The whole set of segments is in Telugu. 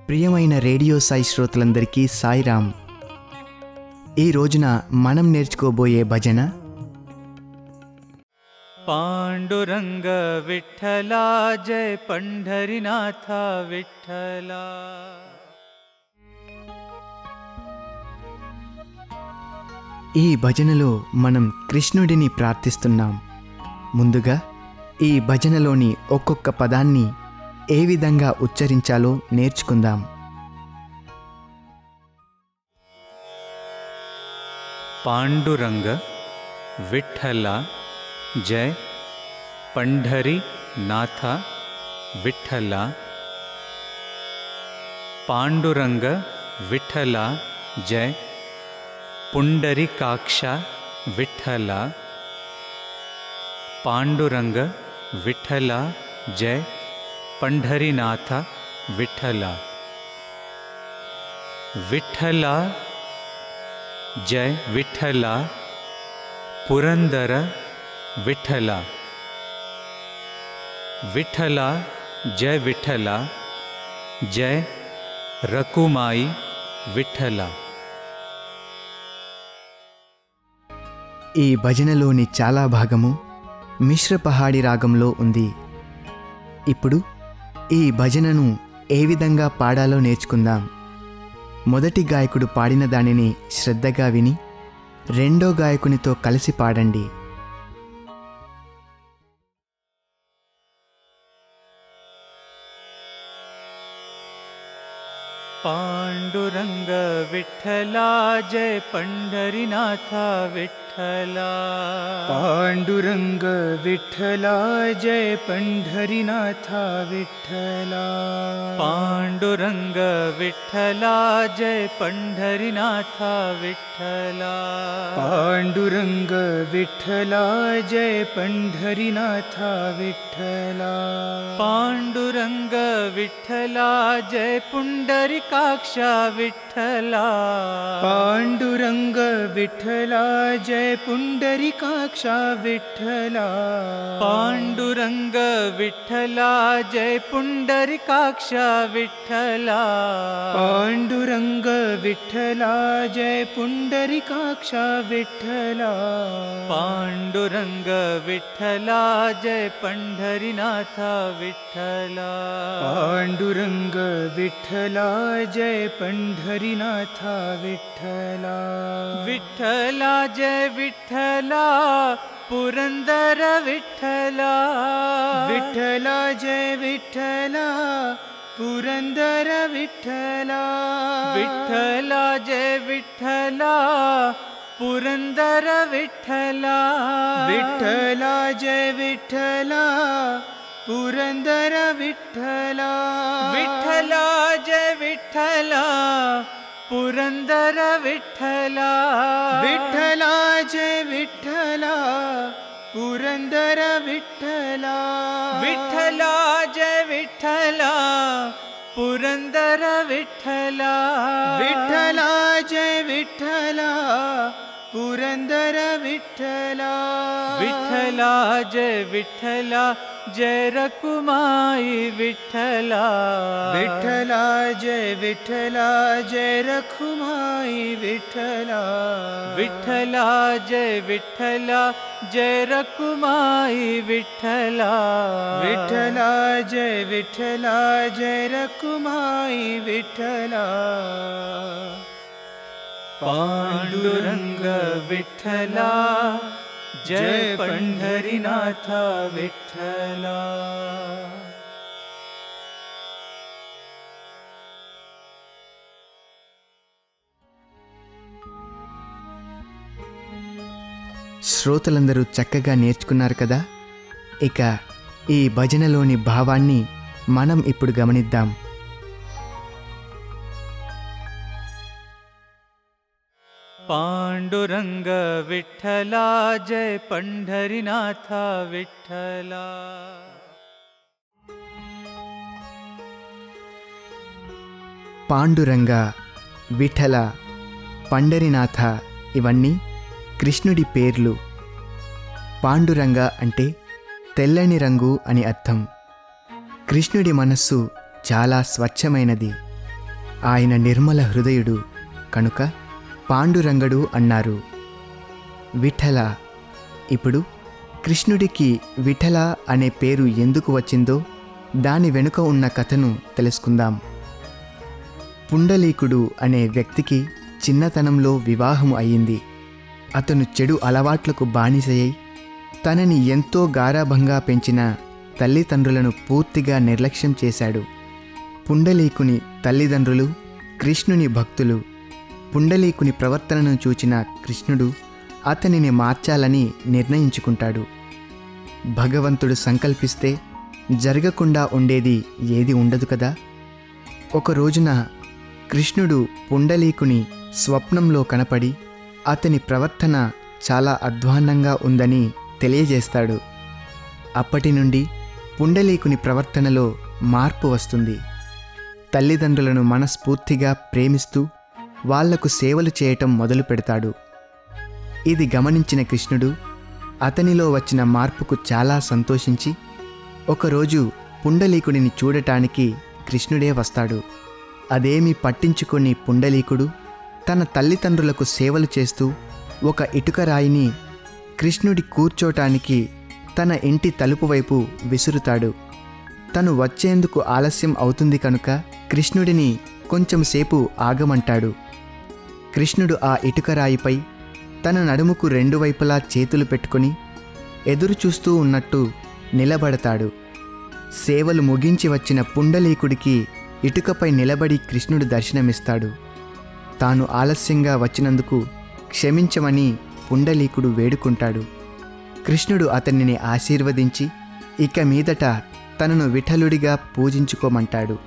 ప్రియమైన రేడియో సాయి శ్రోతలందరికీ సాయిరామ్. ఈ రోజున మనం నేర్చుకోబోయే భజన పాండురంగ విఠలా జయ పంఢరినాథ విఠలా. ఈ భజనలో మనం కృష్ణుడిని ప్రార్థిస్తున్నాం. ముందుగా ఈ భజనలోని ఒక్కొక్క పదాన్ని ఏ విధంగా ఉచ్చరించాలో నేర్చుకుందాం. పాండురంగ విఠల జయ పంఢరి నాథ విఠల. పాండురంగ విఠల జయ పుండరీకాక్ష విఠల. పాండురంగ విఠల జయ పంఢరీనాథ విఠల. విఠల జయ విఠల పురందర విఠల. విఠల జయ విఠల జయ రకుమాయి విఠల. ఈ భజనలోని చాలా భాగము మిశ్ర పహాడి రాగంలో ఉంది. ఇప్పుడు ఈ భజనను ఏ విధంగా పాడాలో నేర్చుకుందాం. మొదటి గాయకుడు పాడిన దానిని శ్రద్ధగా విని రెండో గాయకునితో కలిసి పాడండి. పాండురంగ విఠలా జయ పంఢరీనాథ విఠలా. పాండురంగ విఠలా జయ పంఢరీనాథ విఠలా. పాండురంగ విఠలా జయ పంఢరీనాథ విఠలా. పాండురంగ విఠలా జయ పంఢరీనాథ విఠలా. పాండురంగ విఠలా జయ పుండరీకాక్ష విఠలా. పాండురంగ విఠలా జయ పుండరీకాక్ష విఠలా. పాండురంగ విఠలా జయ పుండరీకాక్ష విఠలా. పాండురంగ విఠలా జయ పుండరీకాక్ష విఠలా. పాండురంగ విఠలా జయ పంఢరీనాథ విఠలా. పాండురంగ విఠలా జయ పంఢరీనాథ విఠలా. విఠలా జయ విఠలా పురందర విఠలా. విఠలా జయ విఠలా పురందర విఠలా. విఠలా జయ విఠలా పురందర విఠలా. విఠలా జయ విఠలా పురందర విఠలా. విఠలా జయ విఠలా పురందర విఠలా. విఠలా జయ విఠలా పురందర విఠలా. విఠలా జయ విఠలా పురందర విఠలా. విఠలా జయ విఠలా పురందర విఠలా. విఠలా జయ విఠలా జయ రకుమాయి విఠలా. విఠలా జయ విఠలా జయ రకుమాయి విఠలా. విఠలా జయ విఠలా జయ రకుమాయి విఠలా. విఠలా జయ విఠలా జయ రకుమాయి విఠలా. పాండురంగ విఠలా జయ పంఢరీనాథ విఠలా. శ్రోతలందరూ చక్కగా నేర్చుకున్నారు కదా. ఇక ఈ భజనలోని భావాన్ని మనం ఇప్పుడు గమనిద్దాం. పాండురంగ విఠలా జయ పంఢరీనాథ విఠలా. పాండురంగ, విఠల, పండరినాథ ఇవన్నీ కృష్ణుడి పేర్లు. పాండురంగ అంటే తెల్లని రంగు అని అర్థం. కృష్ణుడి మనస్సు చాలా స్వచ్ఛమైనది. ఆయన నిర్మల హృదయుడు కనుక పాండురంగడు అన్నారు. విఠల. ఇప్పుడు కృష్ణుడికి విఠల అనే పేరు ఎందుకు వచ్చిందో దాని వెనుక ఉన్న కథను తెలుసుకుందాం. పుండలీకుడు అనే వ్యక్తికి చిన్నతనంలో వివాహం అయ్యింది. అతను చెడు అలవాట్లకు బానిసయ్యి తనని ఎంతో గారాభంగా పెంచిన తల్లిదండ్రులను పూర్తిగా నిర్లక్ష్యం చేశాడు. పుండలీకుని తల్లిదండ్రులు కృష్ణుని భక్తులు. పుండలీకుని ప్రవర్తనను చూచిన కృష్ణుడు అతనిని మార్చాలని నిర్ణయించుకుంటాడు. భగవంతుడు సంకల్పిస్తే జరగకుండా ఉండేది ఏది ఉండదు కదా. ఒక రోజున కృష్ణుడు పుండలీకుని స్వప్నంలో కనపడి అతని ప్రవర్తన చాలా అధ్వాన్నంగా ఉందని తెలియజేస్తాడు. అప్పటి నుండి పుండలీకుని ప్రవర్తనలో మార్పు వస్తుంది. తల్లిదండ్రులను మనస్ఫూర్తిగా ప్రేమిస్తూ వాళ్లకు సేవలు చేయటం మొదలు పెడతాడు. ఇది గమనించిన కృష్ణుడు అతనిలో వచ్చిన మార్పుకు చాలా సంతోషించి ఒకరోజు పుండలీకుడిని చూడటానికి కృష్ణుడే వస్తాడు. అదేమీ పట్టించుకొని పుండలీకుడు తన తల్లిదండ్రులకు సేవలు చేస్తూ ఒక ఇటుక రాయిని కృష్ణుడి కూర్చోటానికి తన ఇంటి తలుపు వైపు విసురుతాడు. తను వచ్చేందుకు ఆలస్యం అవుతుంది కనుక కృష్ణుడిని కొంచెం సేపు ఆగమంటాడు. కృష్ణుడు ఆ ఇటుక రాయిపై తన నడుముకు రెండు వైపులా చేతులు పెట్టుకొని ఎదురు చూస్తూ ఉన్నట్టు నిలబడతాడు. సేవలు ముగించి వచ్చిన పుండలీకుడికి ఇటుకపై నిలబడి కృష్ణుడు దర్శనమిస్తాడు. తాను ఆలస్యంగా వచ్చినందుకు క్షమించమని పుండలీకుడు వేడుకుంటాడు. కృష్ణుడు అతనిని ఆశీర్వదించి ఇక మీదట తనను విఠలుడిగా పూజించుకోమంటాడు.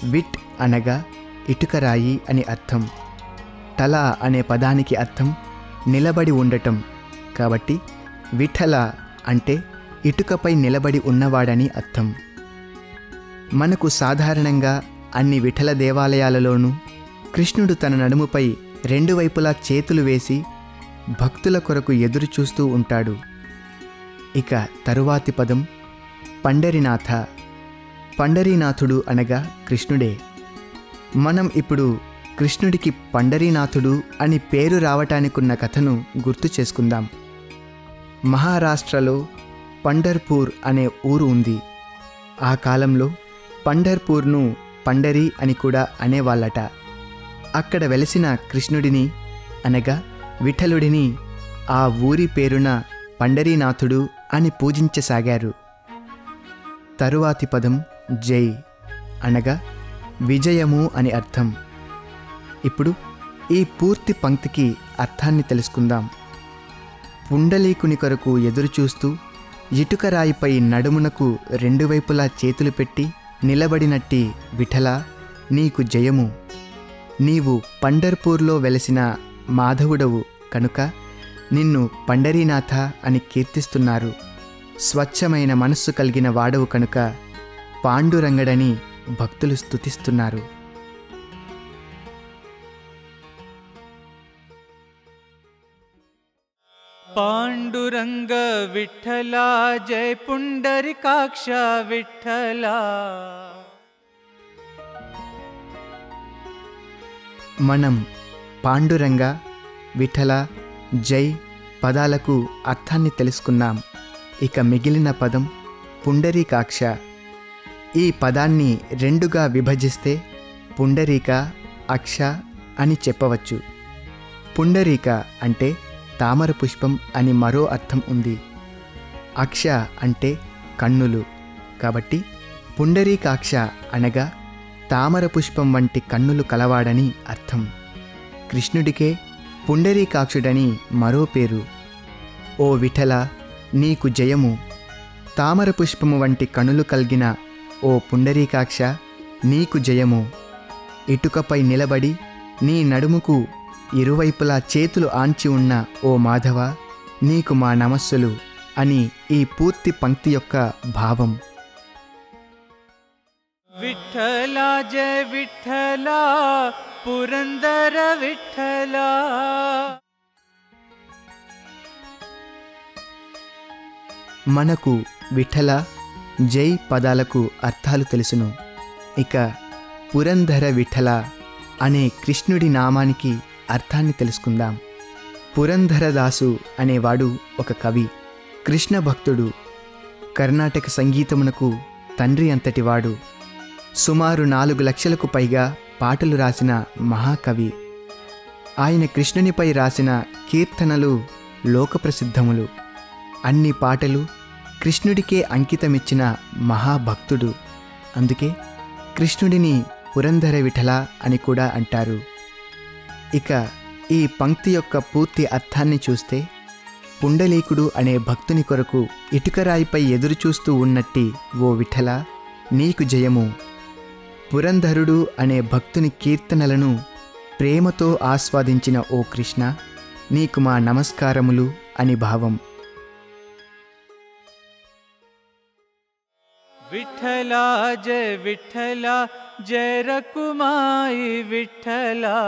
విట్ అనగా ఇటుకరాయి అని అర్థం. టల అనే పదానికి అర్థం నిలబడి ఉండటం. కాబట్టి విఠల అంటే ఇటుకపై నిలబడి ఉన్నవాడని అర్థం. మనకు సాధారణంగా అన్ని విఠల దేవాలయాలలోనూ కృష్ణుడు తన నడుముపై రెండు వైపులా చేతులు వేసి భక్తుల కొరకు ఎదురు చూస్తూ ఉంటాడు. ఇక తరువాతి పదం పండరీనాథ. పండరీనాథుడు అనగా కృష్ణుడే. మనం ఇప్పుడు కృష్ణుడికి పండరీనాథుడు అని పేరు రావటానికున్న కథను గుర్తు చేసుకుందాం. మహారాష్ట్రలో పండర్పూర్ అనే ఊరు ఉంది. ఆ కాలంలో పండర్పూర్ను పండరి అని కూడా అనేవాళ్ళట. అక్కడ వెలసిన కృష్ణుడిని అనగా విఠలుడిని ఆ ఊరి పేరున పండరీనాథుడు అని పూజించసాగారు. తరువాతి పదం జై అనగా విజయము అని అర్థం. ఇప్పుడు ఈ పూర్తి పంక్తికి అర్థాన్ని తెలుసుకుందాం. పుండలీకుని కొరకు ఎదురుచూస్తూ ఇటుక రాయిపై నడుమునకు రెండు వైపులా చేతులు పెట్టి నిలబడినట్టి విఠల నీకు జయము. నీవు పండర్పూర్లో వెలసిన మాధవుడవు కనుక నిన్ను పండరీనాథ అని కీర్తిస్తున్నారు. స్వచ్ఛమైన మనస్సు కలిగిన వాడవు కనుక పాండురంగడని భక్తులు స్తుతిస్తున్నారు. पांडुरंग विठ्ठला जय पुंडरीकाक्ष विठ्ठला. మనం పాండురంగ విఠల జై పదాలకు అర్థాన్ని తెలుసుకున్నాం. ఇక మిగిలిన పదం పుండరీకాక్ష. ఈ పదాన్ని రెండుగా విభజిస్తే పుండరీక అక్ష అని చెప్పవచ్చు. పుండరీక అంటే తామర పుష్పం అని మరో అర్థం ఉంది. అక్ష అంటే కన్నులు. కాబట్టి పుండరీకాక్ష అనగా తామర పుష్పం వంటి కన్నులు కలవాడని అర్థం. కృష్ణుడికే పుండరీకాక్షుడని మరో పేరు. ఓ విఠల నీకు జయము. తామర పుష్పము వంటి కనులు కలిగిన ఓ పుండరీకాక్ష నీకు జయము. ఇటుకపై నిలబడి నీ నడుముకు ఇరువైపులా చేతులు ఆంచి ఉన్న ఓ మాధవ నీకు మా నమస్సులు అని ఈ పూర్తి పంక్తి యొక్క భావం. विठ्ठला जय विठ्ठला पुरंदर विठ्ठला. మనకు విఠల జై పదాలకు అర్థాలు తెలుసును. ఇక పురంధర విఠల అనే కృష్ణుడి నామానికి అర్థాన్ని తెలుసుకుందాం. పురంధరదాసు అనేవాడు ఒక కవి, కృష్ణ భక్తుడు, కర్ణాటక సంగీతమునకు తండ్రి అంతటివాడు. సుమారు 4 లక్షలకు పైగా పాటలు రాసిన మహాకవి. ఆయన కృష్ణునిపై రాసిన కీర్తనలు లోకప్రసిద్ధములు. అన్ని పాటలు కృష్ణుడికే అంకితమిచ్చిన మహాభక్తుడు. అందుకే కృష్ణుడిని పురంధర విఠల అని కూడా అంటారు. ఇక ఈ పంక్తి యొక్క పూర్తి అర్థాన్ని చూస్తే, పుండలీకుడు అనే భక్తుని కొరకు ఇటుకరాయిపై ఎదురుచూస్తూ ఉన్నట్టి ఓ విఠల నీకు జయము. పురంధరుడు అనే భక్తుని కీర్తనలను ప్రేమతో ఆస్వాదించిన ఓ కృష్ణ నీకు మా నమస్కారములు అని భావం. విఠలా జయ విఠలా జయ రకుమాయి విఠలా.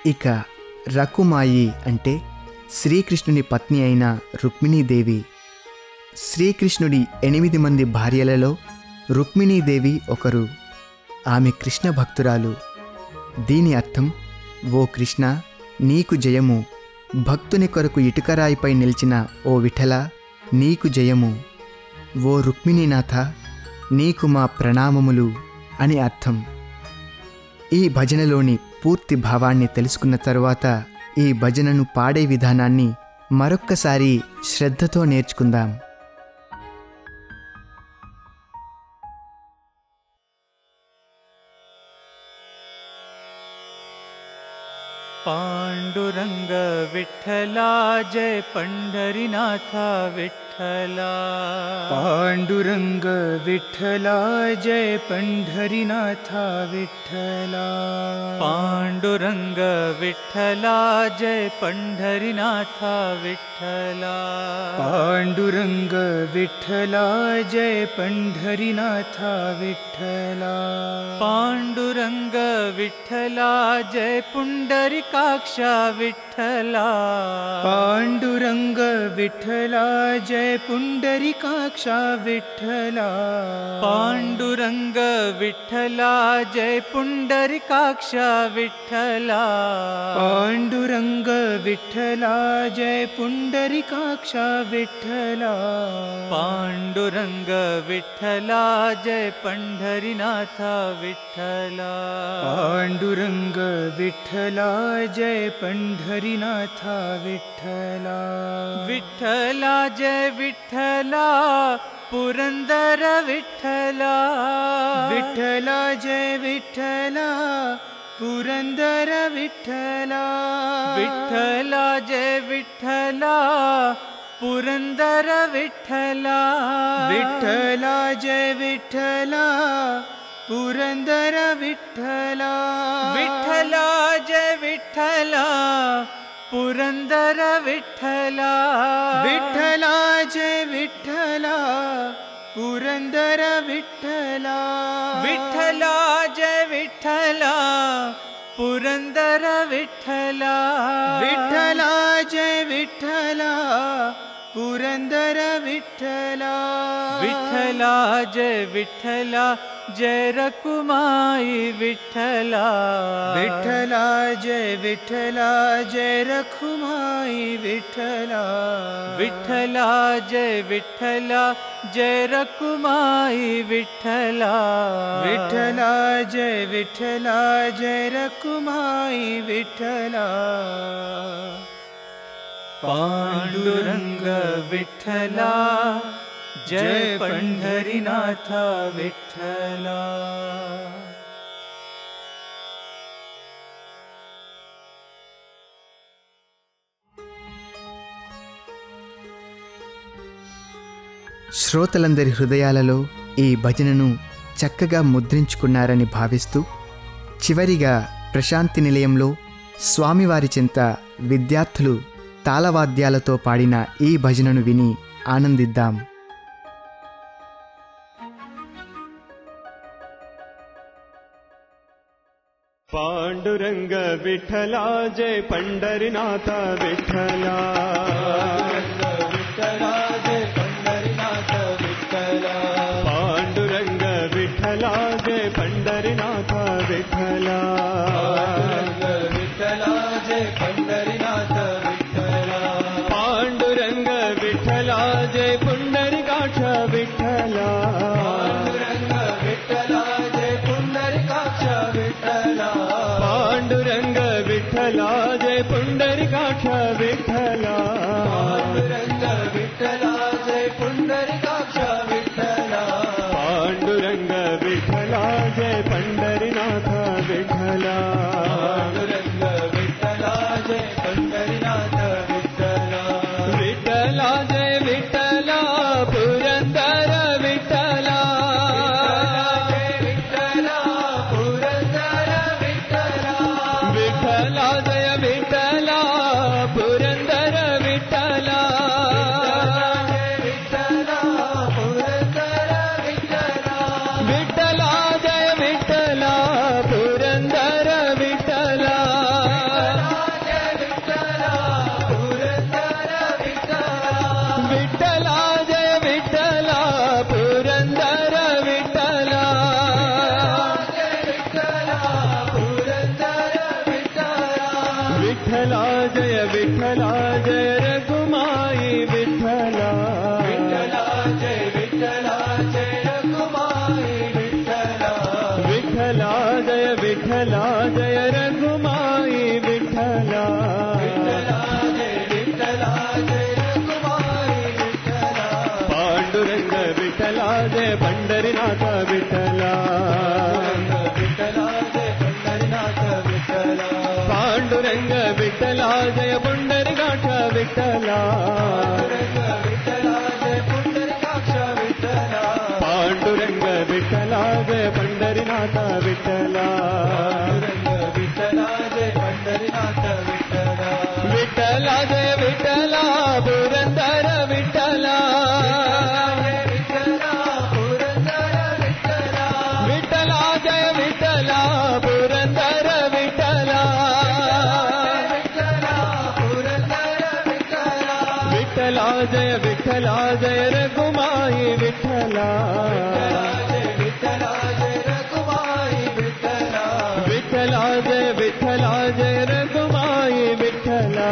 ఇక రకుమాయి అంటే శ్రీకృష్ణుని పత్ని అయిన రుక్మిణీదేవి. శ్రీకృష్ణుడి 8 మంది భార్యలలో రుక్మిణీదేవి ఒకరు. ఆమె కృష్ణ భక్తురాలు. దీని అర్థం, ఓ కృష్ణ నీకు జయము. భక్తుని కొరకు ఇటుకరాయిపై నిలిచిన ఓ విఠల నీకు జయము. ఓ రుక్మిణీనాథ నీకు మా ప్రణామములు అని అర్థం. ఈ భజనలోని పూర్తి భావాన్ని తెలుసుకున్న తరువాత ఈ భజనను పాడే విధానాన్ని మరొక్కసారి శ్రద్ధతో నేర్చుకుందాం. पांडुरंग विठ्ठला जय पंढरीनाथ विठ्ठला. पांडुरंग विठ्ठला जय पंढरीनाथ विठ्ठला. पांडुरंग विठ्ठला जय पंढरीनाथ विठ्ठला. पांडुरंग विठ्ठला जय पंढरीनाथ विठ्ठला. पांडुरंग विठ्ठला जय पुंडरीकाक्षा विठ्ठला. पांडुरंग विठ्ठला जय पुंडरीकाक्षा विठ्ठला. पांडुरंग विठ्ठला जय पुंडरीकाक्षा विठ्ठला. पांडुरंग विठ्ठला जय पुंडरीकाक्षा विठ्ठला. पांडुरंग विठ्ठला जय पंढरीनाथ विठ्ठला. पांडुरंग विठ्ठला जय पंढरीनाथ विठ्ठला. विठ्ठला जय विठ्ठला पुरंदर विठ्ठला. विठ्ठला जय विठ्ठला पुरंदर विठ्ठला. विठ्ठला जय विठ्ठला पुरंदर विठ्ठला. विठ्ठला जय विठ्ठला पुरंदर विठ्ठला. विठ्ठला जय विठ्ठला पुरंदर विठ्ठला. विठ्ठला जय विठ्ठला पुरंदर विठ्ठला. विठ्ठला जय विठ्ठला पुरंदर विठ्ठला. विठ्ठला जय विठ्ठला पुरंदर विठ्ठला. विठ्ठला जय विठ्ठला जय रकुमाई विठ्ठला. विठ्ठला जय विठ्ठला जय रखुमाई विठ्ठला. विठ्ठला जय विठ्ठला जय रकुमाई विठ्ठला. विठ्ठला जय विठ्ठला जय रकुमाई विठ्ठला. पांडुरंग विठ्ठला जय पंढरीनाथ विठ्ठला. శ్రోతలందరి హృదయాలలో ఈ భజనను చక్కగా ముద్రించుకున్నారని భావిస్తూ, చివరిగా ప్రశాంతి నిలయంలో స్వామివారి చెంత విద్యార్థులు తాళవాద్యాలతో పాడిన ఈ భజనను విని ఆనందిద్దాం. पांडुरंग विठ्ठला जय पंढरीनाथ विठ्ठला. विठ्ठला जय पंढरीनाथ जय पुंडरीकाक्ष विठ्ठला पांडुरंग विठ्ठला जय पुंडरीकाक्ष विठ्ठला पांडुरंग विठ्ठला जय पुंडरीकाक्ष विठ्ठला पांडुरंग विठ्ठला जय पुंडरीकाक्ष विठ्ठला पांडुरंग विठ्ठला जय पंढरीनाथ विठ्ठला पांडुरंग विठ्ठला जय पंढरीनाथ विठ्ठला विठ्ठला जय विठ्ठला पुरंदर विठ्ठला जय विठ्ठला पुरंदर विठ्ठला विठ्ठला जय विठ्ठला पुरंदर विठ्ठला जय विठ्ठला पुरंदर विठ्ठला विठ्ठला जय विठ्ठला पुरंदर विठ्ठला जय विठ्ठला पुरंदर विठ्ठला विठ्ठला जय विठ्ठला पुरंदर विठ्ठला जय विठ्ठला पुरंदर विठ्ठला विठ्ठला जय विठ्ठला जय रघुमाई विठ्ठला विठ्ठला जय विठ्ठला जय रघुमाई विठ्ठला विठ्ठला जय विठ्ठला जय रघुमाई विठ्ठला विठ्ठला जय विठ्ठला जय रघुमाई विठ्ठला पांडुरंग विठ्ठला जय पंढरीनाथ विठ्ठला विठ्ठला जय पंढरीनाथ विठ्ठला पांडुरंग विठ्ठला जय पुंडरीकाक्ष विठ्ठला विठ्ठला जय पुंडरीकाक्ष विठ्ठला पांडुरंग विठ्ठला जय पंढरीनाथ विठ्ठला विठ्ठला जय पंढरीनाथ विठ्ठला विठ्ठला जय विठ्ठला पुरंदर विठ्ठला जय विठ्ठला पुरंदर विठ्ठला विठ्ठला जय विठ्ठला पुरंदर विठ्ठला विठ्ठला पुरंदर विठ्ठला विठ्ठला जय विठ्ठला जय रघुमाई विठ्ठला जय विठ्ठला जय रघुमाई विठ्ठला विठ्ठला जय विठ्ठला जय रघुमाई विठ्ठला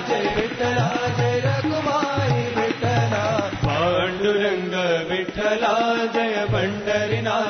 जय विठ्ठला जय रघुमाई विठ्ठला पांडुरंग विठ्ठला जय पंढरीनाथ